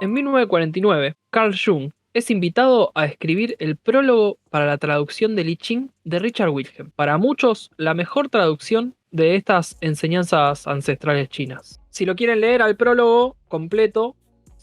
En 1949, Carl Jung es invitado a escribir el prólogo para la traducción del I Ching de Richard Wilhelm. Para muchos, la mejor traducción de estas enseñanzas ancestrales chinas. Si lo quieren leer al prólogo completo,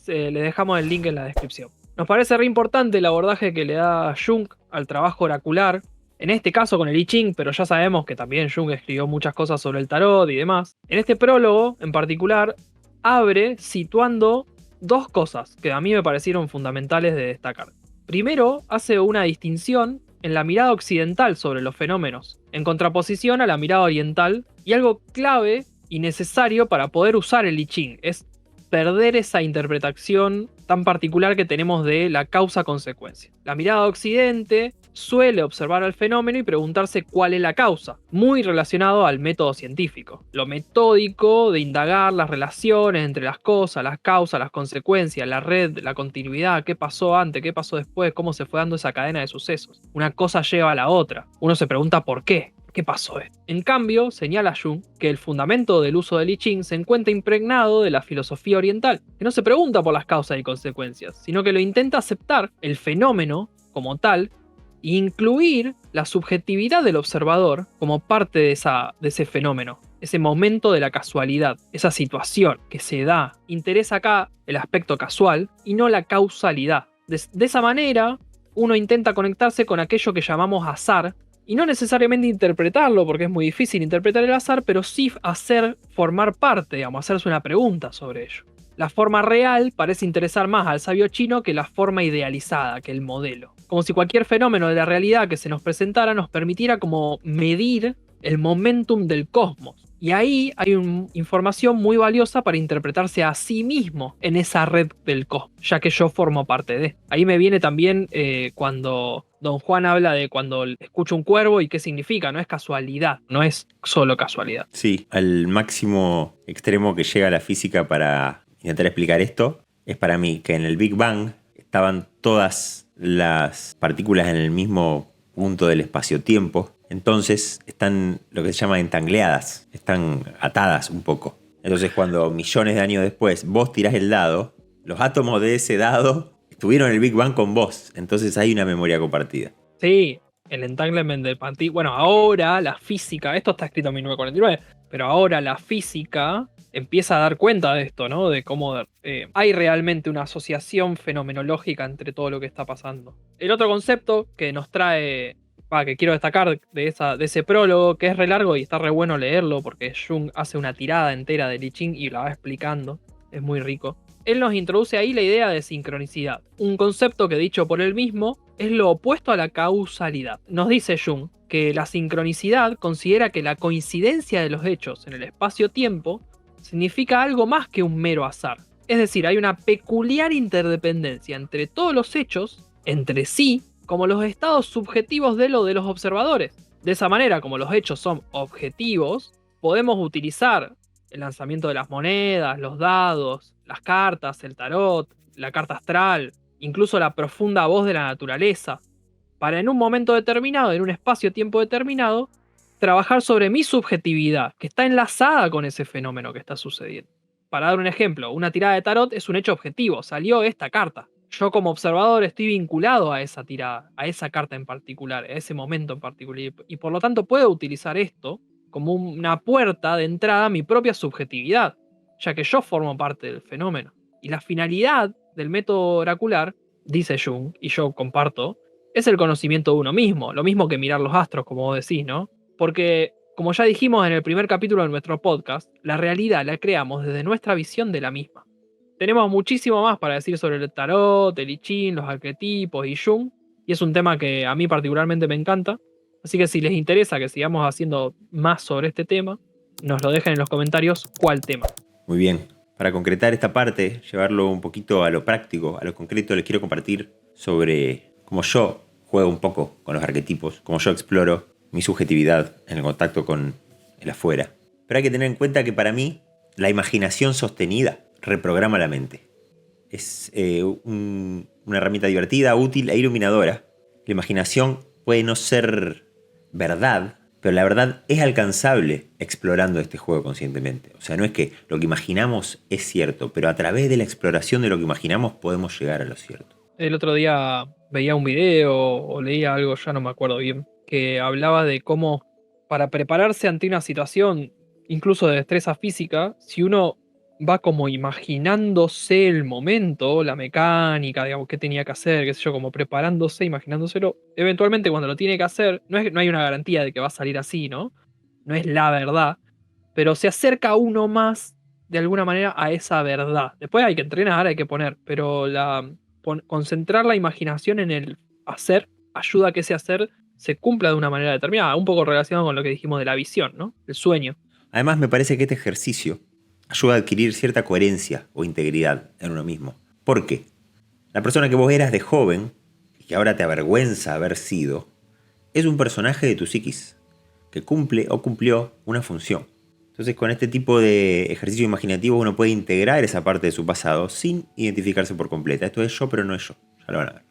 les dejamos el link en la descripción. Nos parece re importante el abordaje que le da Jung al trabajo oracular, en este caso con el I Ching, pero ya sabemos que también Jung escribió muchas cosas sobre el tarot y demás. En este prólogo, en particular, abre situando dos cosas que a mí me parecieron fundamentales de destacar. Primero, hace una distinción en la mirada occidental sobre los fenómenos, en contraposición a la mirada oriental, y algo clave y necesario para poder usar el I Ching es perder esa interpretación tan particular que tenemos de la causa-consecuencia. La mirada de Occidente suele observar al fenómeno y preguntarse cuál es la causa, muy relacionado al método científico. Lo metódico de indagar las relaciones entre las cosas, las causas, las consecuencias, la red, la continuidad, qué pasó antes, qué pasó después, cómo se fue dando esa cadena de sucesos. Una cosa lleva a la otra. Uno se pregunta por qué. ¿Qué pasó? En cambio, señala Jung que el fundamento del uso del I Ching se encuentra impregnado de la filosofía oriental, que no se pregunta por las causas y consecuencias, sino que lo intenta aceptar el fenómeno como tal e incluir la subjetividad del observador como parte de ese fenómeno, ese momento de la casualidad, esa situación que se da. Interesa acá el aspecto casual y no la causalidad. De esa manera, uno intenta conectarse con aquello que llamamos azar, y no necesariamente interpretarlo, porque es muy difícil interpretar el azar, pero sí hacer formar parte, digamos, hacerse una pregunta sobre ello. La forma real parece interesar más al sabio chino que la forma idealizada, que el modelo. Como si cualquier fenómeno de la realidad que se nos presentara nos permitiera como medir el momentum del cosmos. Y ahí hay información muy valiosa para interpretarse a sí mismo en esa red del cosmos, ya que yo formo parte de. Ahí me viene también cuando Don Juan habla de cuando escucha un cuervo y qué significa, no es casualidad, no es solo casualidad. Sí, al máximo extremo que llega la física para intentar explicar esto es para mí que en el Big Bang estaban todas las partículas en el mismo punto del espacio-tiempo. Entonces están lo que se llama entangleadas, están atadas un poco. Entonces cuando millones de años después vos tirás el dado, los átomos de ese dado estuvieron en el Big Bang con vos. Entonces hay una memoria compartida. Sí, el entanglement del partícula. Bueno, ahora la física, esto está escrito en 1949, pero ahora la física empieza a dar cuenta de esto, ¿no? De cómo hay realmente una asociación fenomenológica entre todo lo que está pasando. El otro concepto que nos trae, que quiero destacar de ese prólogo, que es re largo y está re bueno leerlo, porque Jung hace una tirada entera de I Ching y la va explicando, es muy rico. Él nos introduce ahí la idea de sincronicidad, un concepto que dicho por él mismo es lo opuesto a la causalidad. Nos dice Jung que la sincronicidad considera que la coincidencia de los hechos en el espacio-tiempo significa algo más que un mero azar. Es decir, hay una peculiar interdependencia entre todos los hechos, entre sí, como los estados subjetivos de los observadores. De esa manera, como los hechos son objetivos, podemos utilizar el lanzamiento de las monedas, los dados, las cartas, el tarot, la carta astral, incluso la profunda voz de la naturaleza, para en un momento determinado, en un espacio-tiempo determinado, trabajar sobre mi subjetividad, que está enlazada con ese fenómeno que está sucediendo. Para dar un ejemplo, una tirada de tarot es un hecho objetivo, salió esta carta. Yo como observador estoy vinculado a esa tirada, a esa carta en particular, a ese momento en particular, y por lo tanto puedo utilizar esto como una puerta de entrada a mi propia subjetividad, ya que yo formo parte del fenómeno. Y la finalidad del método oracular, dice Jung, y yo comparto, es el conocimiento de uno mismo, lo mismo que mirar los astros, como vos decís, ¿no? Porque, como ya dijimos en el primer capítulo de nuestro podcast, la realidad la creamos desde nuestra visión de la misma. Tenemos muchísimo más para decir sobre el tarot, el I Ching, los arquetipos y Jung, y es un tema que a mí particularmente me encanta, así que si les interesa que sigamos haciendo más sobre este tema, nos lo dejen en los comentarios cuál tema. Muy bien. Para concretar esta parte, llevarlo un poquito a lo práctico, a lo concreto, les quiero compartir sobre cómo yo juego un poco con los arquetipos, cómo yo exploro mi subjetividad en el contacto con el afuera. Pero hay que tener en cuenta que para mí la imaginación sostenida reprograma la mente. Es una herramienta divertida, útil e iluminadora. La imaginación puede no ser verdad, Pero la verdad es alcanzable explorando este juego conscientemente. O sea, no es que lo que imaginamos es cierto, pero a través de la exploración de lo que imaginamos podemos llegar a lo cierto. El otro día veía un video o leía algo, ya no me acuerdo bien, que hablaba de cómo para prepararse ante una situación, incluso de destreza física, si uno va como imaginándose el momento, la mecánica, digamos, qué tenía que hacer, qué sé yo, como preparándose, imaginándoselo, eventualmente cuando lo tiene que hacer, no hay una garantía de que va a salir así, ¿no? No es la verdad, pero se acerca uno más de alguna manera a esa verdad. Después hay que entrenar, hay que poner, pero concentrar la imaginación en el hacer ayuda a que ese hacer se cumpla de una manera determinada, un poco relacionado con lo que dijimos de la visión, ¿no? El sueño. Además, me parece que este ejercicio ayuda a adquirir cierta coherencia o integridad en uno mismo. ¿Por qué? La persona que vos eras de joven y que ahora te avergüenza haber sido, es un personaje de tu psiquis que cumple o cumplió una función. Entonces, con este tipo de ejercicio imaginativo uno puede integrar esa parte de su pasado sin identificarse por completa. Esto es yo, pero no es yo. Ya lo van a ver.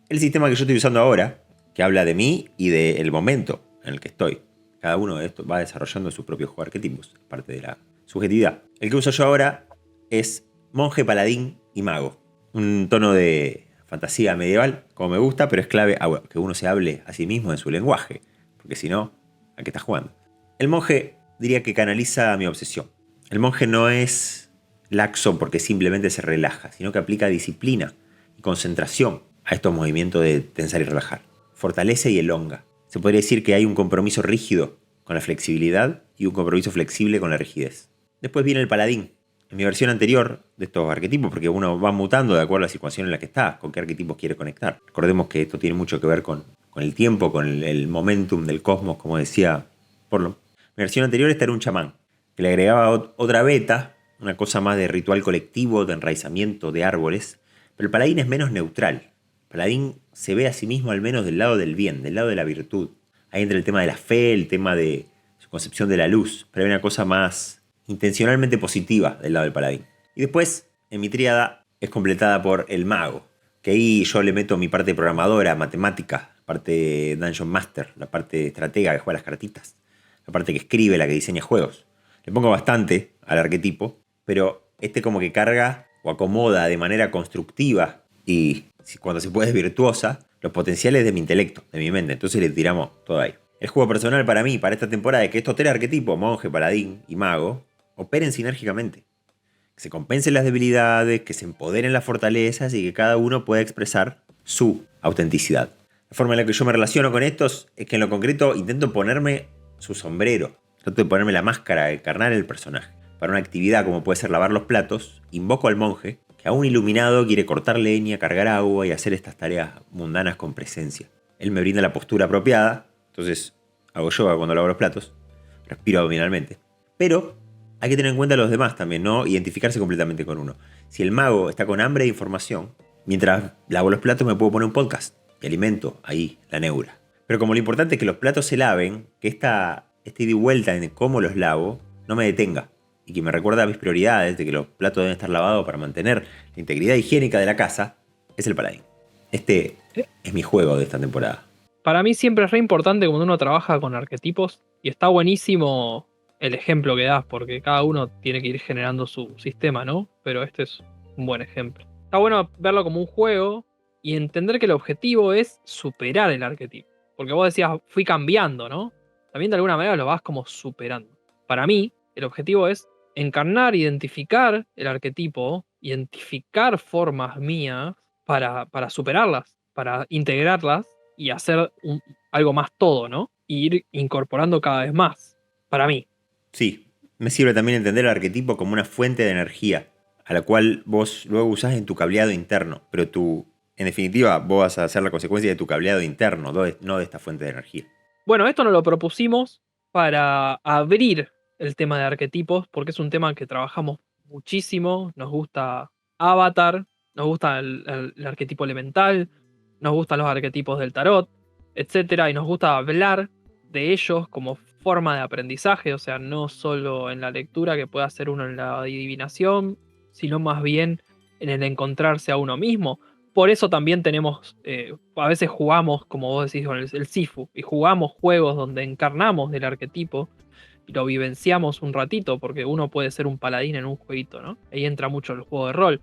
El sistema que yo estoy usando ahora, que habla de mí y del momento en el que estoy. Cada uno de estos va desarrollando sus propios arquetipos, parte de la subjetividad. El que uso yo ahora es monje, paladín y mago. Un tono de fantasía medieval, como me gusta, pero es clave que uno se hable a sí mismo en su lenguaje, porque si no, ¿a qué estás jugando? El monje diría que canaliza mi obsesión. El monje no es laxo porque simplemente se relaja, sino que aplica disciplina y concentración a estos movimientos de tensar y relajar. Fortalece y elonga. Se podría decir que hay un compromiso rígido con la flexibilidad y un compromiso flexible con la rigidez. Después viene el paladín. En mi versión anterior de estos arquetipos, porque uno va mutando de acuerdo a la situación en la que está, con qué arquetipos quiere conectar. Recordemos que esto tiene mucho que ver con el tiempo, con el momentum del cosmos, como decía Porlo. Mi versión anterior esta era un chamán, que le agregaba otra beta, una cosa más de ritual colectivo, de enraizamiento de árboles, pero el paladín es menos neutral. El paladín se ve a sí mismo al menos del lado del bien, del lado de la virtud. Ahí entra el tema de la fe, el tema de su concepción de la luz, pero hay una cosa más intencionalmente positiva del lado del paladín. Y después, en mi tríada, es completada por el mago, que ahí yo le meto mi parte programadora, matemática, la parte Dungeon Master, la parte estratega que juega las cartitas, la parte que escribe, la que diseña juegos. Le pongo bastante al arquetipo, pero este como que carga o acomoda de manera constructiva y cuando se puede es virtuosa los potenciales de mi intelecto, de mi mente. Entonces le tiramos todo ahí. El juego personal para mí, para esta temporada, es que estos tres arquetipos, monje, paladín y mago, operen sinérgicamente. Que se compensen las debilidades, que se empoderen las fortalezas y que cada uno pueda expresar su autenticidad. La forma en la que yo me relaciono con estos es que en lo concreto intento ponerme su sombrero. Trato de ponerme la máscara, encarnar el personaje. Para una actividad como puede ser lavar los platos, invoco al monje, que aún iluminado quiere cortar leña, cargar agua y hacer estas tareas mundanas con presencia. Él me brinda la postura apropiada, entonces hago yoga cuando lavo los platos, respiro abdominalmente. Pero hay que tener en cuenta a los demás también, no identificarse completamente con uno. Si el mago está con hambre de información, mientras lavo los platos me puedo poner un podcast y alimento ahí la neura. Pero como lo importante es que los platos se laven, que esta ida y vuelta en cómo los lavo no me detenga y que me recuerda a mis prioridades de que los platos deben estar lavados para mantener la integridad higiénica de la casa, es el paladín. Este es mi juego de esta temporada. Para mí siempre es re importante cuando uno trabaja con arquetipos y está buenísimo el ejemplo que das porque cada uno tiene que ir generando su sistema, ¿no? Pero este es un buen ejemplo. Está bueno verlo como un juego y entender que el objetivo es superar el arquetipo. Porque vos decías, fui cambiando, ¿no? También de alguna manera lo vas como superando. Para mí, el objetivo es encarnar, identificar el arquetipo, identificar formas mías para superarlas, para integrarlas y hacer algo más todo, ¿no? Y ir incorporando cada vez más. Para mí. Sí, me sirve también entender el arquetipo como una fuente de energía, a la cual vos luego usás en tu cableado interno, pero en definitiva, vos vas a hacer la consecuencia de tu cableado interno, no de esta fuente de energía. Bueno, esto nos lo propusimos para abrir el tema de arquetipos, porque es un tema que trabajamos muchísimo. Nos gusta Avatar, nos gusta el arquetipo elemental, nos gustan los arquetipos del tarot, etcétera, y nos gusta hablar de ellos como forma de aprendizaje, o sea, no solo en la lectura que puede hacer uno en la adivinación, sino más bien en el encontrarse a uno mismo. Por eso también tenemos, a veces jugamos, como vos decís, con el Sifu, y jugamos juegos donde encarnamos del arquetipo y lo vivenciamos un ratito, porque uno puede ser un paladín en un jueguito, ¿no? Ahí entra mucho el juego de rol.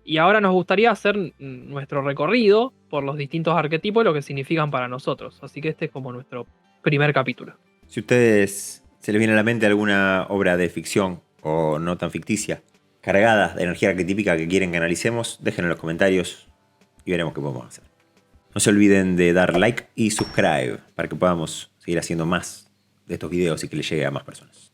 Y ahora nos gustaría hacer nuestro recorrido por los distintos arquetipos y lo que significan para nosotros. Así que este es como nuestro primer capítulo. Si a ustedes se les viene a la mente alguna obra de ficción o no tan ficticia, cargada de energía arquetípica que quieren que analicemos, déjenlo en los comentarios y veremos qué podemos hacer. No se olviden de dar like y subscribe para que podamos seguir haciendo más de estos videos y que les llegue a más personas.